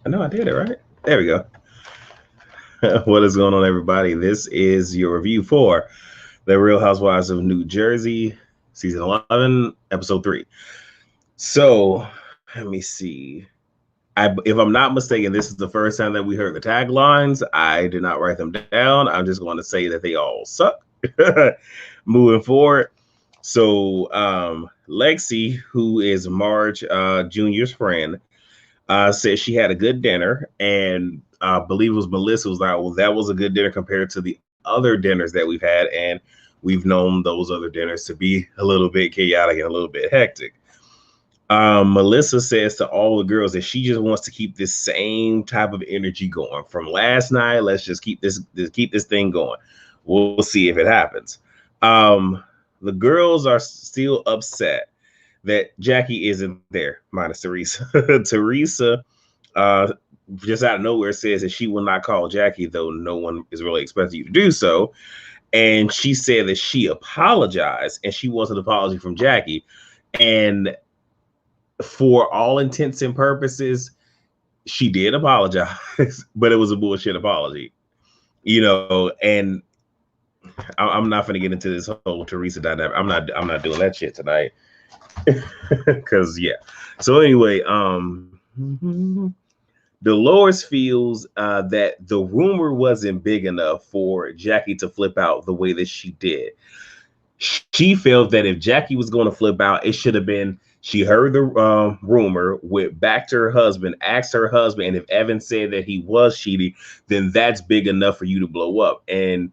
I know I did it right. There we go. What is going on, everybody? This is your review for The Real Housewives of New Jersey, season 11, episode 3. So, let me see. If I'm not mistaken, this is the first time that we heard the taglines. I did not write them down. I'm just going to say that they all suck. Moving forward. So, Lexi, who is Marge Jr.'s friend, said she had a good dinner, and I believe it was Melissa was like, well, that was a good dinner compared to the other dinners that we've had, and we've known those other dinners to be a little bit chaotic and a little bit hectic. Melissa says to all the girls that she just wants to keep this same type of energy going from last night. Let's just keep this thing going. We'll see if it happens. The girls are still upset that Jackie isn't there, minus Theresa. Theresa, just out of nowhere, says that she will not call Jackie, though no one is really expecting you to do so. And she said that she apologized and she wants an apology from Jackie. And for all intents and purposes, she did apologize, but it was a bullshit apology, and I'm not going to get into this whole Theresa dynamic. I'm not doing that shit tonight. Because yeah. So anyway, Dolores feels that the rumor wasn't big enough for Jackie to flip out the way that she did. She felt that if Jackie was going to flip out, it should have been she heard the rumor, went back to her husband, asked her husband, and if Evan said that he was cheating, then that's big enough for you to blow up. And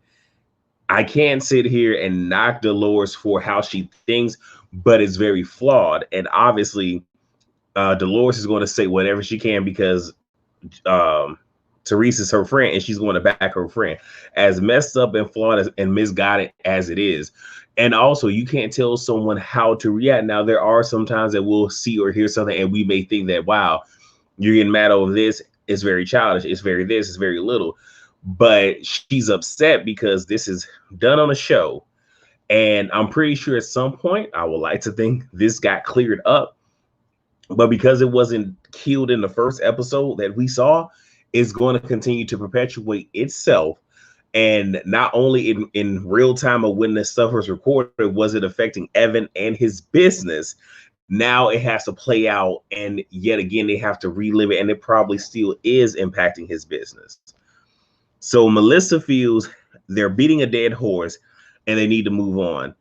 I can't sit here and knock Dolores for how she thinks, but it's very flawed. And obviously, Dolores is going to say whatever she can because Teresa's her friend, and she's going to back her friend. As messed up and flawed and misguided as it is. And also, you can't tell someone how to react. Now, there are some times that we'll see or hear something, and we may think that, wow, you're getting mad over this. It's very childish. It's very this. It's very little. But she's upset because this is done on a show. And I'm pretty sure at some point, I would like to think this got cleared up. But because it wasn't killed in the first episode that we saw, it's going to continue to perpetuate itself. And not only in real time of when this stuff was recorded, was it affecting Evan and his business? Now it has to play out. And yet again, they have to relive it. And it probably still is impacting his business. So Melissa feels they're beating a dead horse and they need to move on.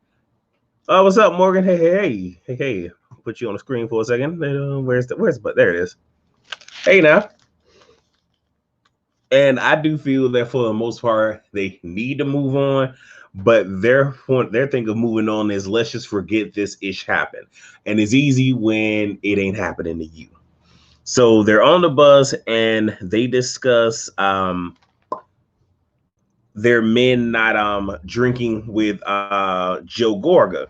Oh, what's up, Morgan? Hey. Put you on the screen for a second. But there it is. Hey now. And I do feel that for the most part, they need to move on. But their thing of moving on is let's just forget this ish happened. And it's easy when it ain't happening to you. So they're on the bus and they discuss their men not drinking with Joe Gorga.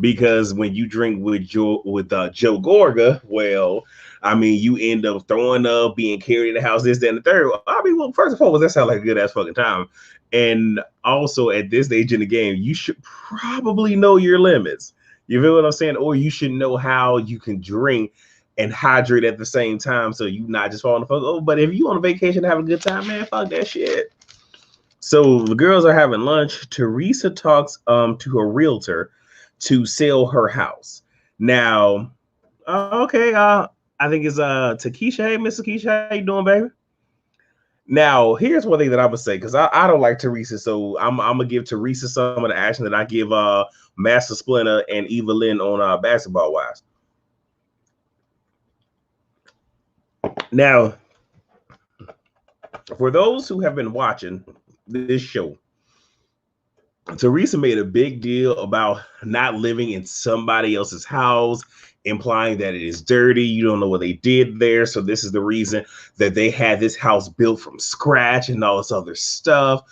Because when you drink with Joe Gorga, well, I mean, you end up throwing up, being carried in the house, this, that, and the third. I mean, well, first and foremost, that sounds like a good ass fucking time. And also, at this stage in the game, you should probably know your limits. You feel what I'm saying? Or you should know how you can drink and hydrate at the same time, so you not just falling the fuck. Oh, but if you on a vacation having a good time, man, fuck that shit. So the girls are having lunch. Theresa talks to her realtor to sell her house. Now, okay, I think it's Takesha. Hey, Miss Takesha, how you doing, baby? Now, here's one thing that I would say, because I don't like Theresa, so I'm gonna give Theresa some of the action that I give Master Splinter and Evelyn on Basketball Wives. Now, for those who have been watching this show, Theresa made a big deal about not living in somebody else's house, implying that it is dirty. You don't know what they did there. So this is the reason that they had this house built from scratch and all this other stuff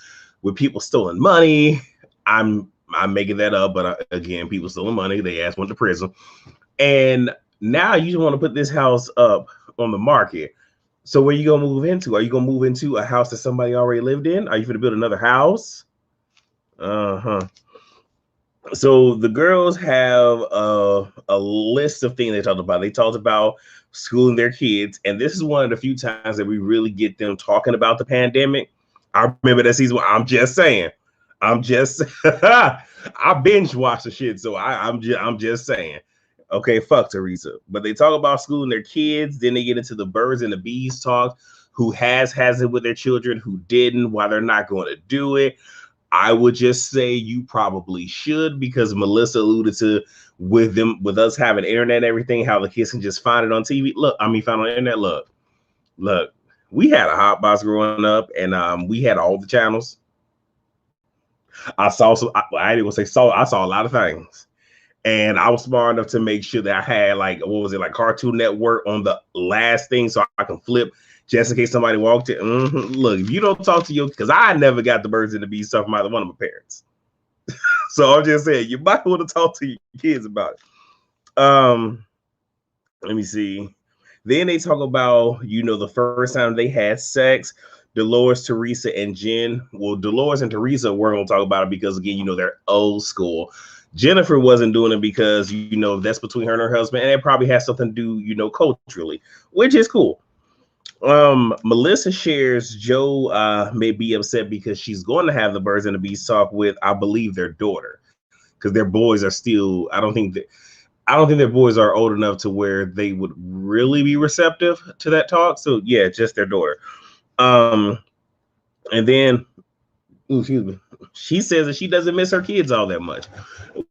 with people stealing money. I'm making that up, but again, people stealing money. They asked went to prison. And now you want to put this house up on the market. So where you gonna move into? Are you gonna move into a house that somebody already lived in? Are you gonna build another house? Uh-huh. So the girls have a list of things they talked about. They talked about schooling their kids, and this is one of the few times that we really get them talking about the pandemic. I remember that season. I'm just saying. I'm just. I binge watched the shit, so I'm just saying. Okay, fuck Theresa. But they talk about schooling their kids. Then they get into the birds and the bees talk. Who has it with their children? Who didn't? Why they're not going to do it? I would just say you probably should, because Melissa alluded to with us having internet and everything, how the kids can just find it on TV. Find on the internet. Look, we had a hot box growing up, and we had all the channels. I saw some. I didn't say saw. I saw a lot of things, and I was smart enough to make sure that I had like Cartoon Network on the last thing, so I can flip just in case somebody walked in. Look, if you don't talk to because I never got the birds and the bees stuff from either one of my parents. So I'm just saying, you might want to talk to your kids about it. Let me see. Then they talk about, the first time they had sex. Dolores, Theresa, and Jen. Well, Dolores and Theresa weren't going to talk about it because, again, they're old school. Jennifer wasn't doing it because, that's between her and her husband, and it probably has something to do, culturally, which is cool. Melissa shares Joe may be upset because she's going to have the birds and the bees talk with, I believe, their daughter, because their boys are still. I don't think their boys are old enough to where they would really be receptive to that talk. So yeah, just their daughter. And then, excuse me, she says that she doesn't miss her kids all that much,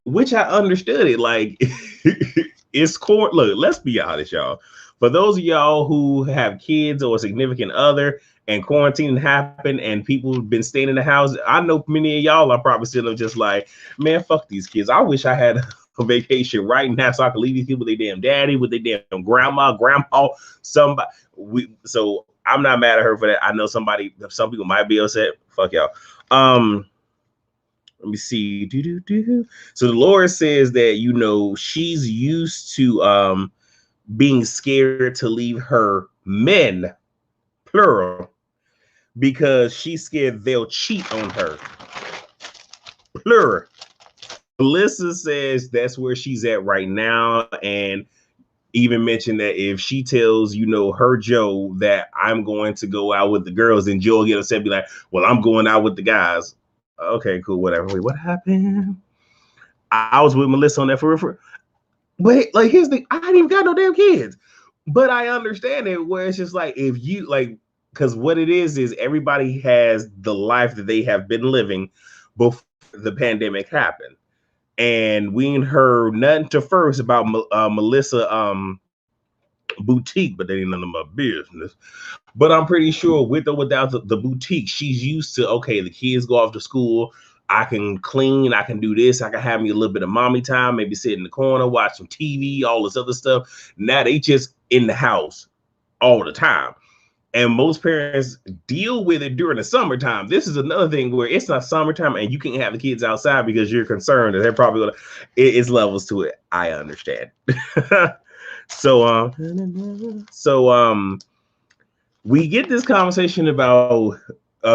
which I understood it. Like, it's core. Look, let's be honest, y'all. For those of y'all who have kids or a significant other and quarantine happened and people have been staying in the house, I know many of y'all are probably still just like, man, fuck these kids. I wish I had a vacation right now so I could leave these people with their damn daddy, with their damn grandma, somebody. So I'm not mad at her for that. I know some people might be upset. Fuck y'all. Let me see. So Dolores says that she's used to being scared to leave her men, plural, because she's scared they'll cheat on her, plural. Melissa says that's where she's at right now, and even mentioned that if she tells her Joe that I'm going to go out with the girls, then Joe will get upset and be like, well, I'm going out with the guys. Okay, cool, whatever. Wait, what happened? I was with Melissa on that for wait, like, here's the I ain't even got no damn kids. But I understand it, where it's just like, if you like, because what it is everybody has the life that they have been living before the pandemic happened. And we ain't heard nothing to first about Melissa boutique, but that ain't none of my business. But I'm pretty sure with or without the boutique, she's used to, okay, the kids go off to school, I can clean, I can do this, I can have me a little bit of mommy time, maybe sit in the corner, watch some TV, all this other stuff. Now they just in the house all the time. And most parents deal with it during the summertime. This is another thing where it's not summertime and you can't have the kids outside because you're concerned that they're probably gonna. It's levels to it. I understand. So we get this conversation about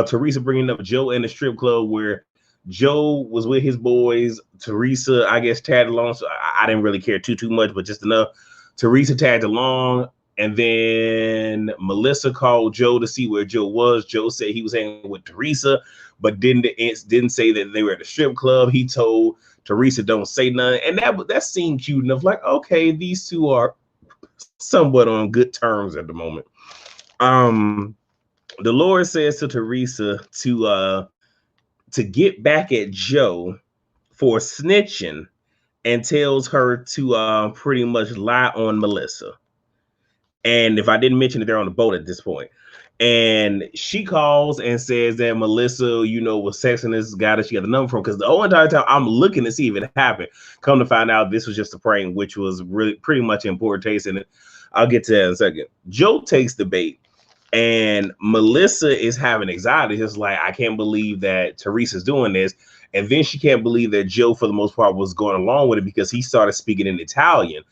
Theresa bringing up Joe in the strip club where Joe was with his boys. Theresa, I guess, tagged along. So I didn't really care too much, but just enough. Theresa tagged along. And then Melissa called Joe to see where Joe was. Joe said he was hanging with Theresa, but didn't say that they were at the strip club. He told Theresa, don't say nothing. And that seemed cute enough. Like, okay, these two are somewhat on good terms at the moment. Dolores says to Theresa to get back at Joe for snitching and tells her to pretty much lie on Melissa. And if I didn't mention that they're on the boat at this point, and she calls and says that Melissa, was sexing this guy that she got the number from, because the whole entire time I'm looking to see if it happened. Come to find out, this was just a prank, which was really pretty much in poor taste. And I'll get to that in a second. Joe takes the bait, and Melissa is having anxiety. Just like, I can't believe that Theresa's doing this. And then she can't believe that Joe, for the most part, was going along with it because he started speaking in Italian,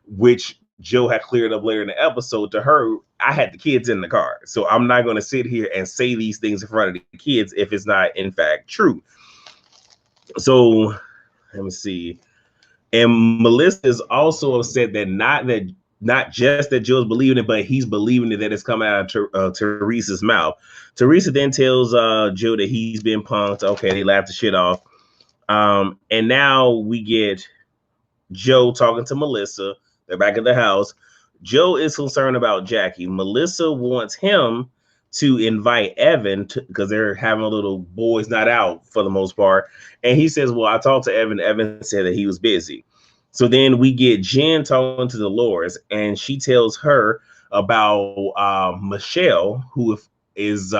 which Joe had cleared up later in the episode to her. I had the kids in the car, so I'm not going to sit here and say these things in front of the kids if it's not in fact true. So Let me see. And Melissa is also upset that not just that Joe's believing it, but he's believing it that it's coming out of Theresa's mouth. Teresa then tells Joe that he's been punked. Okay, they laughed the shit off. And now we get Joe talking to Melissa. They're back at the house. Joe is concerned about Jackie. Melissa wants him to invite Evan because they're having a little boys' night out for the most part. And he says, well, I talked to Evan. Evan said that he was busy. So then we get Jen talking to Dolores, and she tells her about Michelle, who is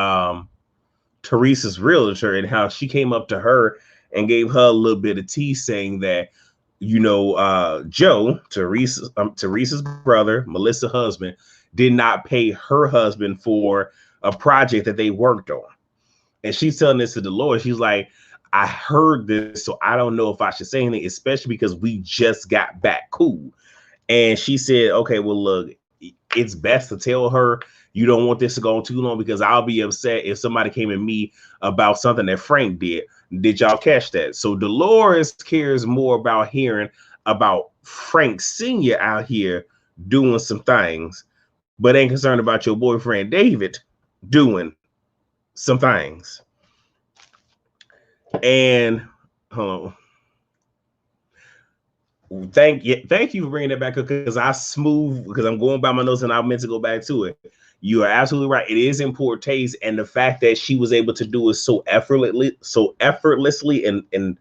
Teresa's realtor, and how she came up to her and gave her a little bit of tea saying that, Joe, Teresa's brother, Melissa's husband, did not pay her husband for a project that they worked on. And she's telling this to Dolores. She's like, I heard this, so I don't know if I should say anything, especially because we just got back cool. And she said, okay, well, look, it's best to tell her you don't want this to go on too long because I'll be upset if somebody came at me about something that Frank did. Did y'all catch that? So Dolores cares more about hearing about Frank Sr. out here doing some things, but ain't concerned about your boyfriend David doing some things. And hold on. Thank you for bringing that back up because I'm going by my notes and I meant to go back to it. You are absolutely right. It is in poor taste, and the fact that she was able to do it so effortlessly, and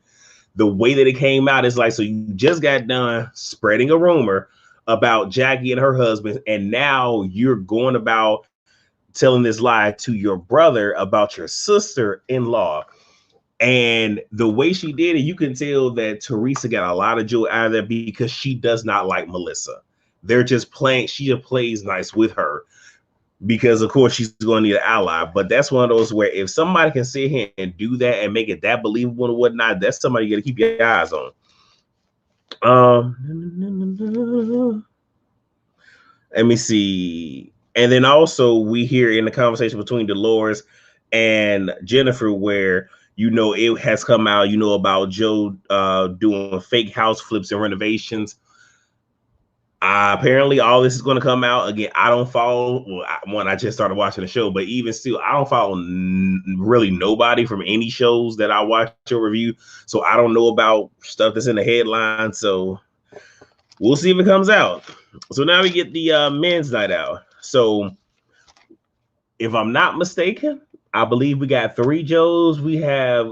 the way that it came out is like, so you just got done spreading a rumor about Jackie and her husband, and now you're going about telling this lie to your brother about your sister-in-law. And the way she did it, you can tell that Theresa got a lot of joy out of that because she does not like Melissa. They're just playing. She just plays nice with her because, of course, she's going to need an ally. But that's one of those where if somebody can sit here and do that and make it that believable and whatnot, that's somebody you got to keep your eyes on. Let me see. And then also we hear in the conversation between Dolores and Jennifer where, it has come out, about Joe doing fake house flips and renovations. Apparently all this is going to come out again. I don't follow I just started watching the show, but even still, I don't follow really nobody from any shows that I watch or review. So I don't know about stuff that's in the headline. So we'll see if it comes out. So now we get the men's night out. So if I'm not mistaken, I believe we got 3 Joes. We have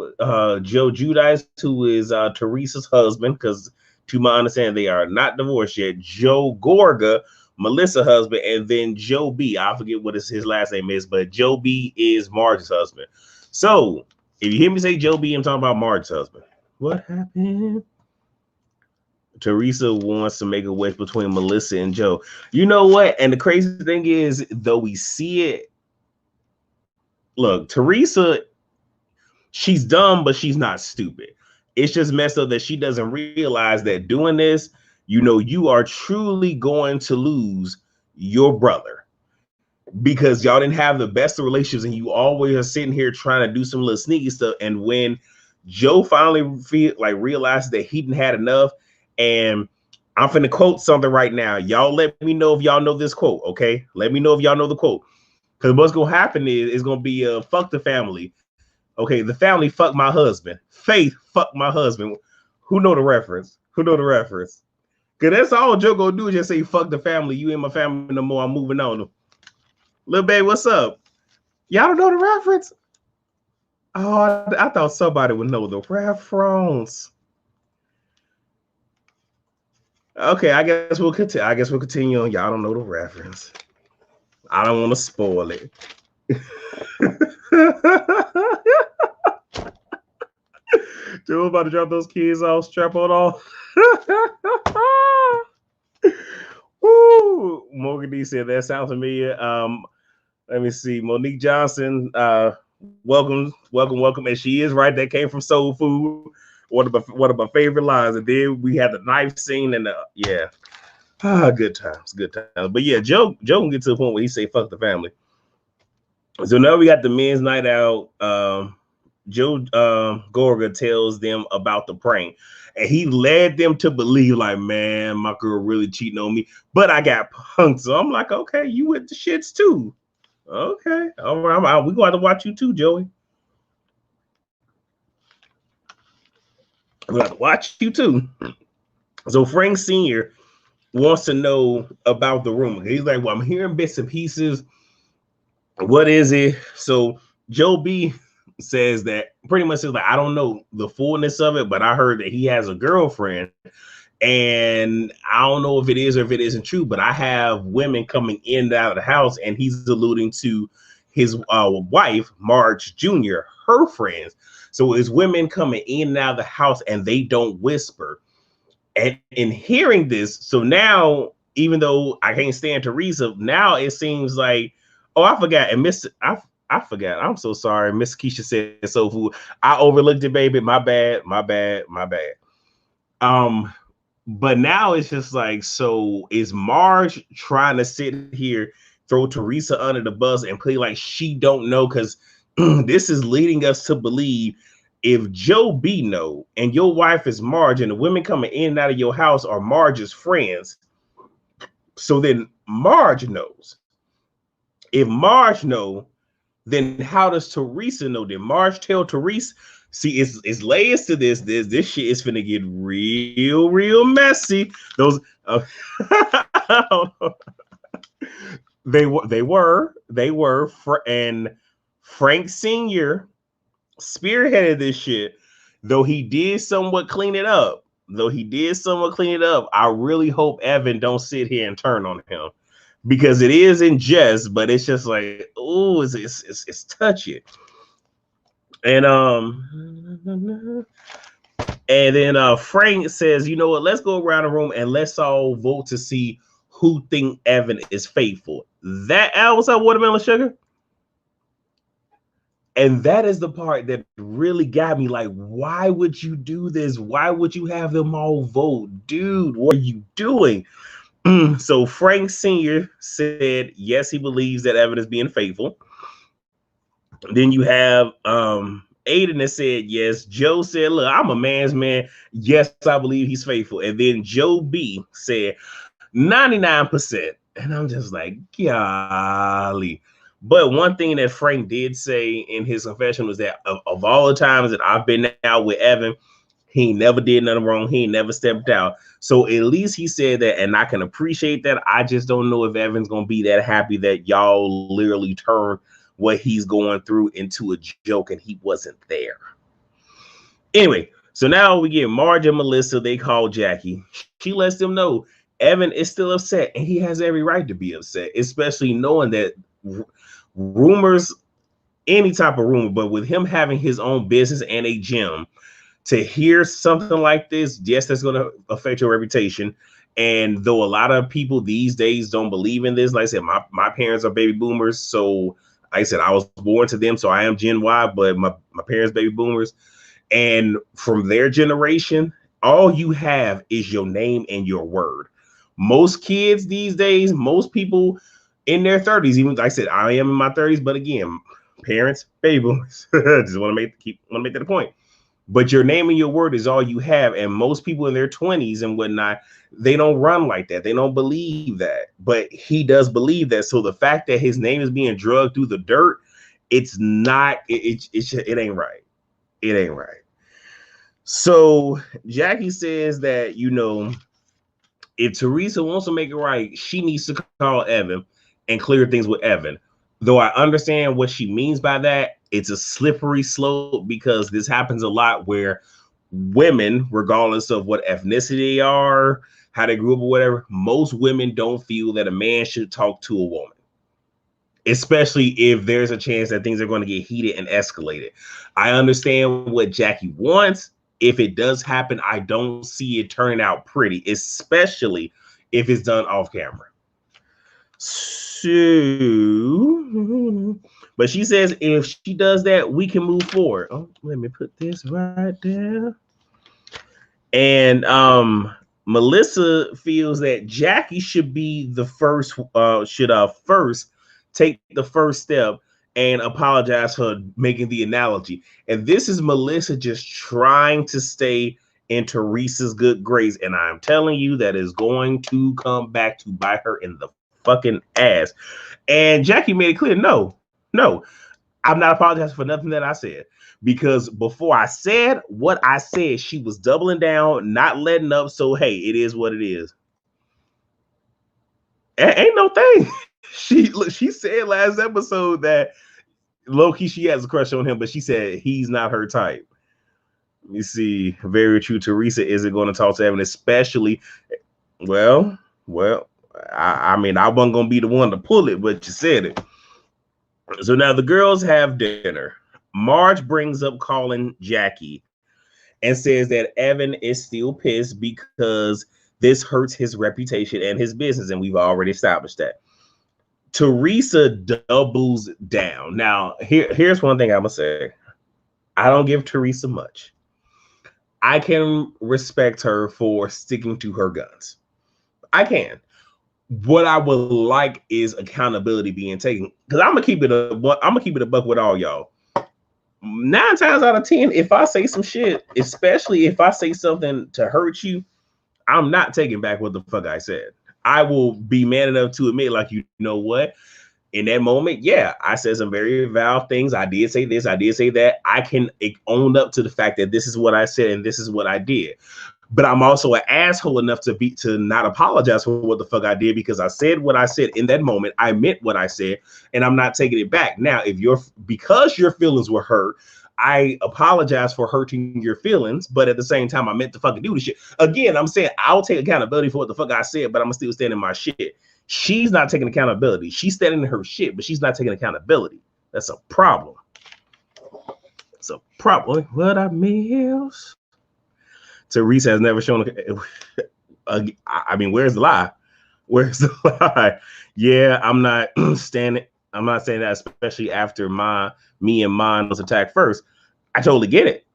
Joe Giudice, who is Teresa's husband, because to my understanding, they are not divorced yet. Joe Gorga, Melissa's husband, and then Joe B. I forget what his last name is, but Joe B is Marge's husband. So if you hear me say Joe B, I'm talking about Marge's husband. What happened? Theresa wants to make a wedge between Melissa and Joe. You know what? And the crazy thing is, though we see it, look, Theresa, she's dumb, but she's not stupid. It's just messed up that she doesn't realize that doing this, you are truly going to lose your brother because y'all didn't have the best of relationships and you always are sitting here trying to do some little sneaky stuff. And when Joe finally realized that he didn't had enough, and I'm finna quote something right now. Y'all let me know if y'all know this quote, okay? Let me know if y'all know the quote. Because what's going to happen is it's going to be fuck the family. Okay, the family fuck my husband. Faith fuck my husband. Who know the reference? Because that's all Joe gonna do is just say, fuck the family. You ain't my family no more. I'm moving on. Little babe, what's up? Y'all don't know the reference? Oh, I thought somebody would know the reference. Okay, I guess we'll continue on. Y'all don't know the reference. I don't want to spoil it. Joe about to drop those kids off, strap on off. Woo! Morgan D said that sounds familiar. Let me see. Monique Johnson, welcome. And she is right. That came from Soul Food. One of my favorite lines. And then we had the knife scene and good times. But yeah, Joe can get to the point where he say fuck the family. So now we got the men's night out. Joe Gorga tells them about the prank. And he led them to believe, like, man, my girl really cheating on me, but I got punked. So I'm like, okay, you with the shits too. Okay, all right, we going to watch you too, Joey. We got to watch you too. So Frank Sr. wants to know about the rumor. He's like, well, I'm hearing bits and pieces. What is it? So Joe B says that pretty much is like, I don't know the fullness of it, but I heard that he has a girlfriend. And I don't know if it is or if it isn't true, but I have women coming in and out of the house, and he's alluding to his wife, Marge Jr., her friends. So it's women coming in and out of the house, and they don't whisper. And in hearing this, so now, even though I can't stand Theresa, now it seems like, oh, I forgot. And I forgot. I'm so sorry. Miss Keisha said soul food. I overlooked it, baby. My bad. But now it's just like, so is Marge trying to sit here, throw Theresa under the bus and play like she don't know? Because this is leading us to believe if Joe B know and your wife is Marge and the women coming in and out of your house are Marge's friends, so then Marge knows. If Marge know, then how does Theresa know? Did Marge tell Theresa? See, it's layers to this. This shit is finna get real messy. Those they were, and Frank Sr. spearheaded this shit, though he did somewhat clean it up. I really hope Evan don't sit here and turn on him, because it is in jest, but it's just like, oh, it's touchy. And then Frank says, you know what, let's go around the room and let's all vote to see who think Evan is faithful. That was up, watermelon sugar. And that is the part that really got me. Like, why would you do this? Why would you have them all vote? Dude, what are you doing? So Frank Sr. said, yes, he believes that Evan is being faithful. Then you have Aiden that said yes. Joe said, look, I'm a man's man. Yes, I believe he's faithful. And then Joe B said 99%. And I'm just like, golly. But one thing that Frank did say in his confession was that of all the times that I've been out with Evan, he never did nothing wrong. He never stepped out. So at least he said that, and I can appreciate that. I just don't know if Evan's going to be that happy that y'all literally turned what he's going through into a joke and he wasn't there. Anyway, so now we get Marge and Melissa. They call Jackie. She lets them know Evan is still upset, and he has every right to be upset, especially knowing that rumors, any type of rumor, but with him having his own business and a gym, to hear something like this, yes, that's going to affect your reputation. And though a lot of people these days don't believe in this, like I said, my parents are baby boomers, so like I said, I was born to them, so I am Gen Y, but my parents baby boomers. And from their generation, all you have is your name and your word. Most kids these days, most people in their 30s, even like I said, I am in my 30s, but again, parents, baby boomers. Just want to make that a point. But your name and your word is all you have. And most people in their 20s and whatnot, they don't run like that. They don't believe that. But he does believe that. So the fact that his name is being drugged through the dirt, it's not, it ain't right. It ain't right. So Jackie says that, you know, if Theresa wants to make it right, she needs to call Evan and clear things with Evan. Though I understand what she means by that, it's a slippery slope, because this happens a lot where women, regardless of what ethnicity they are, how they grew up or whatever, most women don't feel that a man should talk to a woman, especially if there's a chance that things are going to get heated and escalated. I understand what Jackie wants. If it does happen, I don't see it turning out pretty, especially if it's done off camera. So, but she says if she does that, we can move forward. Oh, let me put this right there. And Melissa feels that Jackie should be the first, first take the first step and apologize for making the analogy. And this is Melissa just trying to stay in Theresa's good grace. And I'm telling you, that is going to come back to bite her in the fucking ass. And Jackie made it clear, no, I'm not apologizing for nothing that I said. Because before I said what I said, she was doubling down, not letting up. So, hey, it is what it is. Ain't no thing. She said last episode that low-key she has a crush on him, but she said he's not her type. You see, very true. Theresa isn't going to talk to Evan, especially, well, I mean, I wasn't going to be the one to pull it, but you said it. So now the girls have dinner. Marge brings up calling Jackie and says that Evan is still pissed because this hurts his reputation and his business, and we've already established that. Theresa doubles down. Now, here's one thing I'm going to say. I don't give Theresa much. I can respect her for sticking to her guns. I can. What I would like is accountability being taken. Because I'm gonna keep it a buck with all y'all. 9 times out of 10, if I say some shit, especially if I say something to hurt you, I'm not taking back what the fuck I said. I will be man enough to admit, like, you know what? In that moment, yeah, I said some very valid things. I did say this, I did say that. I can own up to the fact that this is what I said and this is what I did. But I'm also an asshole enough to not apologize for what the fuck I did, because I said what I said in that moment. I meant what I said, and I'm not taking it back. Now, because your feelings were hurt, I apologize for hurting your feelings, but at the same time, I meant to fucking do the shit. Again, I'm saying I'll take accountability for what the fuck I said, but I'm still standing in my shit. She's not taking accountability. She's standing in her shit, but she's not taking accountability. That's a problem. It's a problem. What I miss. Theresa has never shown. I mean, where's the lie? Where's the lie? Yeah, I'm not standing. I'm not saying that, especially after me and mine was attacked first. I totally get it.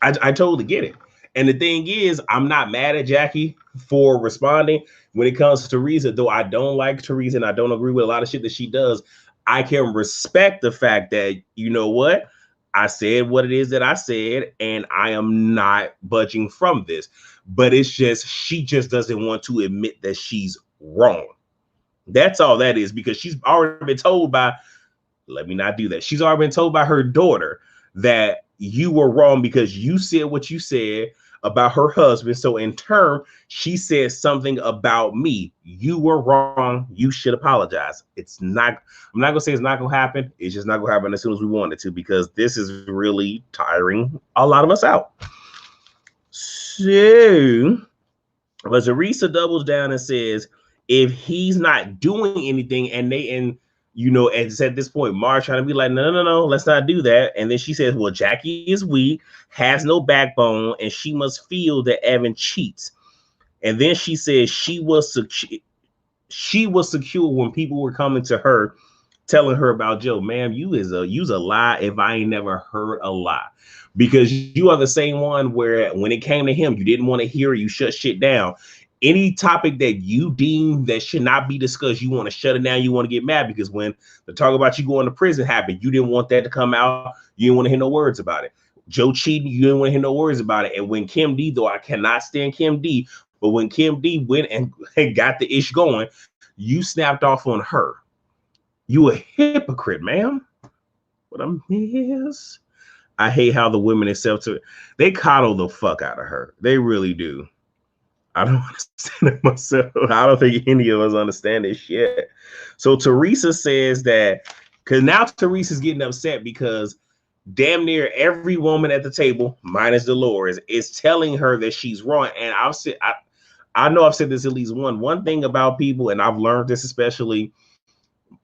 I totally get it. And the thing is, I'm not mad at Jackie for responding. When it comes to Theresa, though I don't like Theresa and I don't agree with a lot of shit that she does, I can respect the fact that, you know what? I said what it is that I said, and I am not budging from this. But it's just, she just doesn't want to admit that she's wrong. That's all that is, because she's already been told by, let me not do that. She's already been told by her daughter that you were wrong because you said what you said about her husband. So in turn, she said something about me. You were wrong. You should apologize. It's not, I'm not gonna say it's not gonna happen. It's just not gonna happen as soon as we want it to, because this is really tiring a lot of us out. So, but Theresa doubles down and says, if he's not doing anything, and it's at this point, Marge trying to be like, no, let's not do that. And then she says, well, Jackie is weak, has no backbone, and she must feel that Evan cheats. And then she says she was secure when people were coming to her, telling her about Joe. Ma'am, you's a lie if I ain't never heard a lie. Because you are the same one where when it came to him, you didn't want to hear, you shut shit down. Any topic that you deem that should not be discussed, you want to shut it down. You want to get mad because when the talk about you going to prison happened, you didn't want that to come out. You didn't want to hear no words about it. Joe cheating, you didn't want to hear no words about it. And when Kim D, though I cannot stand Kim D, but when Kim D went and got the ish going, you snapped off on her. You a hypocrite, ma'am. What I miss. I hate how the women accept her. They coddle the fuck out of her. They really do. I don't understand it myself. I don't think any of us understand this shit. So Theresa says that, because now Theresa's getting upset because damn near every woman at the table, minus Dolores, is telling her that she's wrong. And I know I've said this at least one thing about people, and I've learned this especially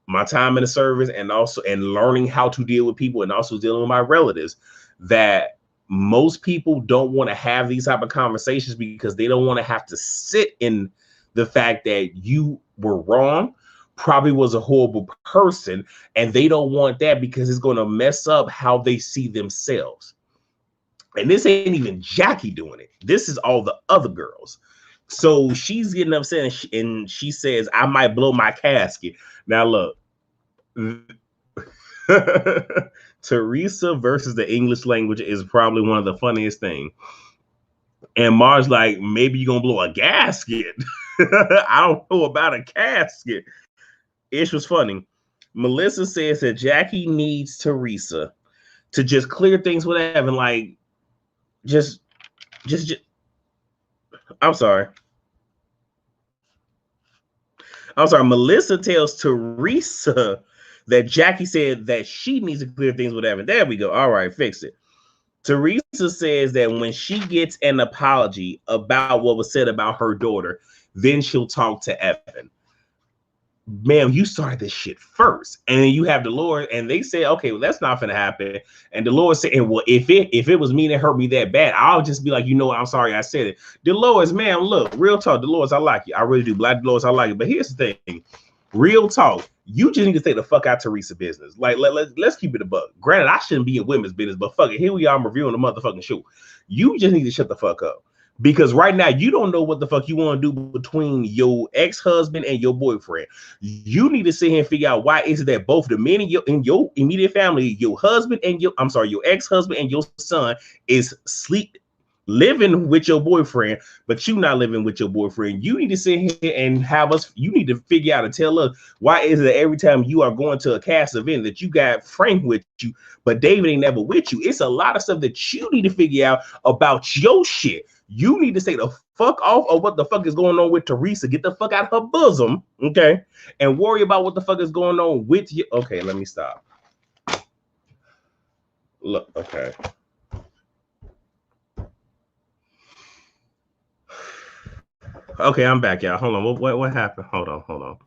my time in the service, and also learning how to deal with people, and also dealing with my relatives, that most people don't want to have these type of conversations because they don't want to have to sit in the fact that you were wrong, probably was a horrible person, and they don't want that because it's going to mess up how they see themselves. And this ain't even Jackie doing it. This is all the other girls. So she's getting upset, and she says, I might blow my casket. Now, look, Theresa versus the English language is probably one of the funniest things. And Marge like, maybe you're gonna blow a gasket. I don't know about a casket. Ish was funny. Melissa says that Jackie needs Theresa to just clear things with Evan. Like, just. I'm sorry. Melissa tells Theresa that Jackie said that she needs to clear things with Evan. There we go. All right, fix it. Theresa says that when she gets an apology about what was said about her daughter, then she'll talk to Evan. Ma'am, you started this shit first. And then you have Dolores, and they say, okay, well, that's not gonna happen. And Dolores said, well, if it was me that hurt me that bad, I'll just be like, you know what, I'm sorry I said it. Dolores, ma'am, look, real talk, Dolores, I like you. I really do. Black Dolores, I like it. But here's the thing. Real talk, you just need to stay the fuck out Theresa business. Like, let's keep it a buck. Granted, I shouldn't be in women's business, but fuck it, here we are, I'm reviewing the motherfucking show. You just need to shut the fuck up. Because right now, you don't know what the fuck you want to do between your ex-husband and your boyfriend. You need to sit here and figure out why is it that both the men in your immediate family, your husband and your ex-husband and your son is living with your boyfriend, but you not living with your boyfriend. You need to sit here and you need to figure out and tell us why is it that every time you are going to a cast event that you got Frank with you, but David ain't never with you. It's a lot of stuff that you need to figure out about your shit. You need to stay the fuck off of what the fuck is going on with Theresa. Get the fuck out of her bosom, okay? And worry about what the fuck is going on with you. Okay, let me stop. Look, okay. Okay, I'm back, y'all. Hold on. What happened? Hold on.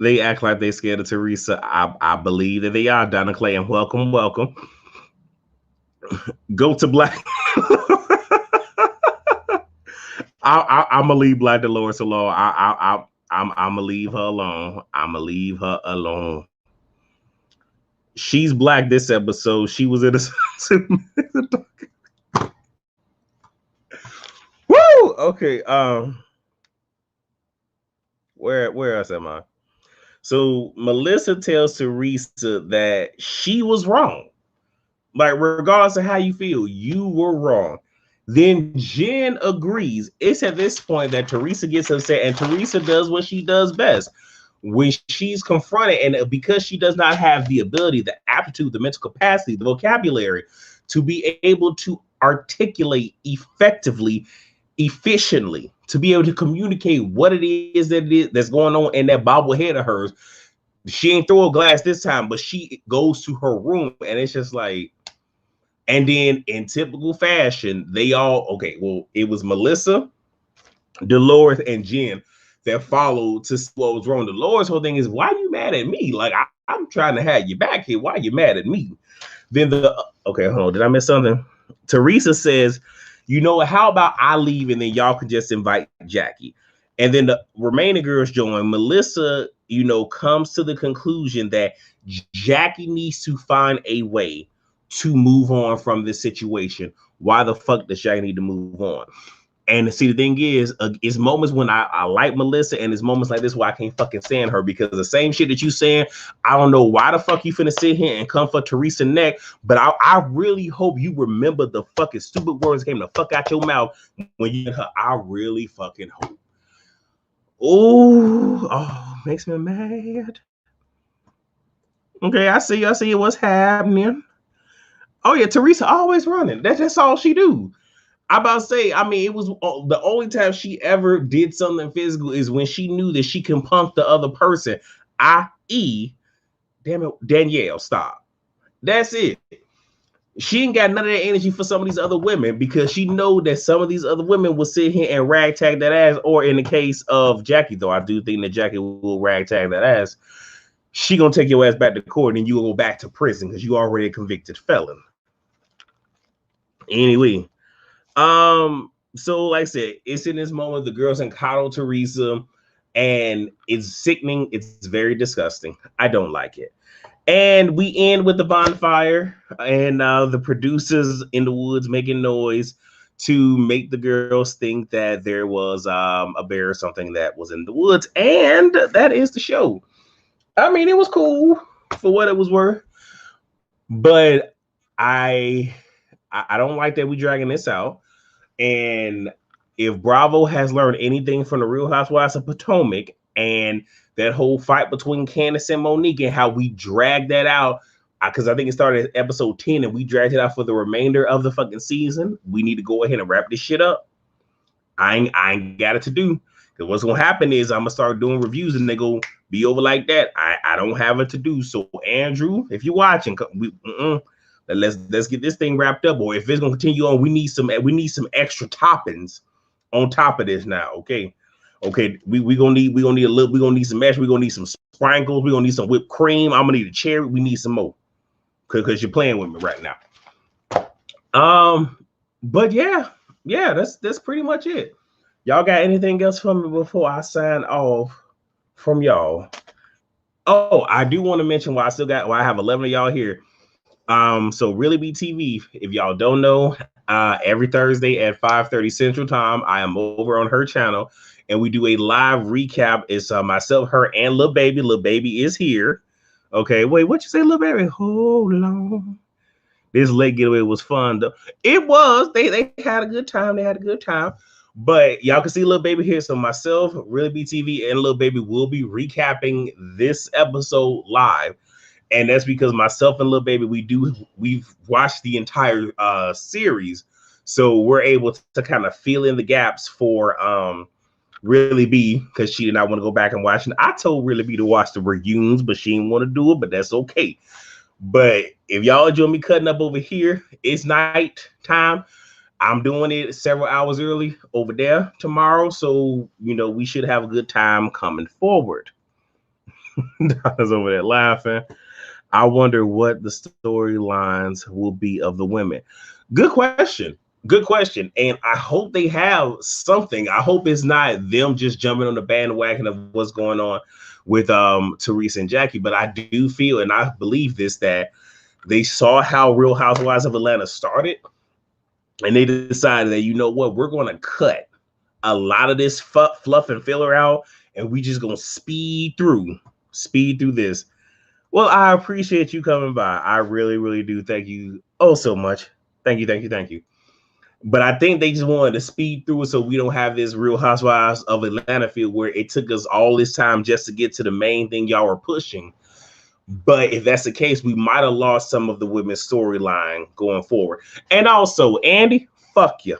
They act like they scared of Theresa. I believe that they are. Donna Clay, and welcome. Go to Black. I'm gonna leave Black Dolores alone. I'm gonna leave her alone. I'm gonna leave her alone. She's black this episode. She was in a Woo! Okay. Where else am I? So Melissa tells Theresa that she was wrong. Like, regardless of how you feel, you were wrong. Then Jen agrees. It's at this point that Theresa gets upset, and Theresa does what she does best. When she's confronted, and because she does not have the ability, the aptitude, the mental capacity, the vocabulary to be able to articulate effectively, efficiently, to be able to communicate what it is that's going on in that bobblehead of hers. She ain't throw a glass this time, but she goes to her room, and it's just like, and then in typical fashion, they all, okay, well, it was Melissa, Dolores, and Jen that followed to see what was wrong. Dolores' whole thing is, why are you mad at me? Like, I'm trying to have you back here. Why are you mad at me? Then okay, hold on. Did I miss something? Theresa says, you know, how about I leave and then y'all can just invite Jackie? And then the remaining girls join. Melissa, comes to the conclusion that Jackie needs to find a way to move on from this situation. Why the fuck does Jackie need to move on? And see, the thing is, it's moments when I like Melissa, and it's moments like this where I can't fucking stand her, because the same shit that you saying, I don't know why the fuck you finna sit here and come for Theresa neck, but I really hope you remember the fucking stupid words that came the fuck out your mouth when you her. I really fucking hope. Oh, makes me mad. Okay, I see what's happening. Oh yeah, Theresa always running. That's all she do. I'm about to say, I mean, it was the only time she ever did something physical is when she knew that she can punk the other person, i.e., damn it, Danielle, stop. That's it. She ain't got none of that energy for some of these other women, because she know that some of these other women will sit here and ragtag that ass, or in the case of Jackie, though I do think that Jackie will ragtag that ass, she gonna take your ass back to court and you will go back to prison because you already a convicted felon. Anyway. So like I said, it's in this moment the girls coddle Theresa, and it's sickening. It's very disgusting. I don't like it. And we end with the bonfire, and the producers in the woods making noise to make the girls think that there was a bear or something that was in the woods, and that is the show. I mean, it was cool for what it was worth, but I I don't like that we dragging this out. And if Bravo has learned anything from the Real Housewives of Potomac and that whole fight between Candace and Monique and how we dragged that out, because I think it started at episode 10 and we dragged it out for the remainder of the fucking season, we need to go ahead and wrap this shit up. I ain't got it to do. Because what's going to happen is I'm going to start doing reviews and they go be over like that. I don't have it to do. So, Andrew, if you're watching, let's get this thing wrapped up. Or if it's going to continue on, we need some extra toppings on top of this now. Okay. We gonna need some mash. We're gonna need some sprinkles. We're gonna need some whipped cream. I'm gonna need a cherry. We need some more. Because you're playing with me right now. But yeah, that's pretty much it. Y'all got anything else for me before I sign off from y'all? Oh, I do want to mention why I have 11 of y'all here. So Really Be TV, if y'all don't know, every Thursday at 5:30 Central Time, I am over on her channel and we do a live recap. It's myself, her, and Lil Baby. Lil Baby is here. Okay, wait, what you say, Lil Baby? Hold on. This late getaway was fun though. It was. They had a good time. But y'all can see Lil Baby here. So myself, Really Be TV, and Lil Baby will be recapping this episode live. And that's because myself and Lil Baby, we've watched the entire series. So we're able to kind of fill in the gaps for Really Be, because she did not want to go back and watch it. I told Really Be to watch the reunions, but she didn't want to do it, but that's okay. But if y'all enjoy me cutting up over here, it's night time. I'm doing it several hours early over there tomorrow. So, we should have a good time coming forward. I was over there laughing. I wonder what the storylines will be of the women. Good question. And I hope they have something. I hope it's not them just jumping on the bandwagon of what's going on with Theresa and Jackie. But I do feel, and I believe this, that they saw how Real Housewives of Atlanta started. And they decided that, you know what, we're going to cut a lot of this fluff and filler out. And we just going to speed through this. Well, I appreciate you coming by. I really, really do. Thank you so much. Thank you. But I think they just wanted to speed through it so we don't have this Real Housewives of Atlanta feel where it took us all this time just to get to the main thing y'all were pushing. But if that's the case, we might have lost some of the women's storyline going forward. And also, Andy, fuck you.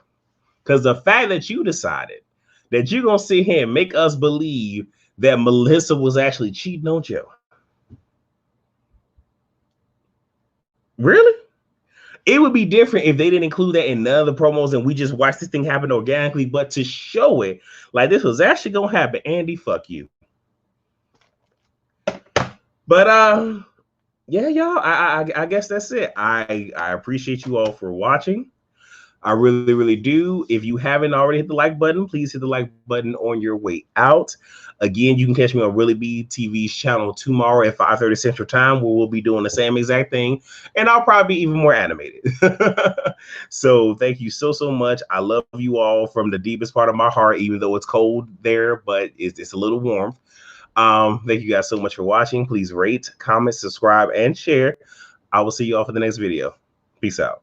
Because the fact that you decided that you're going to sit here and make us believe that Melissa was actually cheating on Joe. Really? It would be different if they didn't include that in none of the promos and we just watched this thing happen organically. But to show it like this was actually going to happen, Andy, fuck you. But yeah, y'all, I guess that's it. I appreciate you all for watching. I really, really do. If you haven't already hit the like button, please hit the like button on your way out. Again, you can catch me on Really Be TV's channel tomorrow at 5:30 Central Time, where we'll be doing the same exact thing, and I'll probably be even more animated. So thank you so much. I love you all from the deepest part of my heart, even though it's cold there, but it's a little warm. Thank you guys so much for watching. Please rate, comment, subscribe, and share. I will see you all for the next video. Peace out.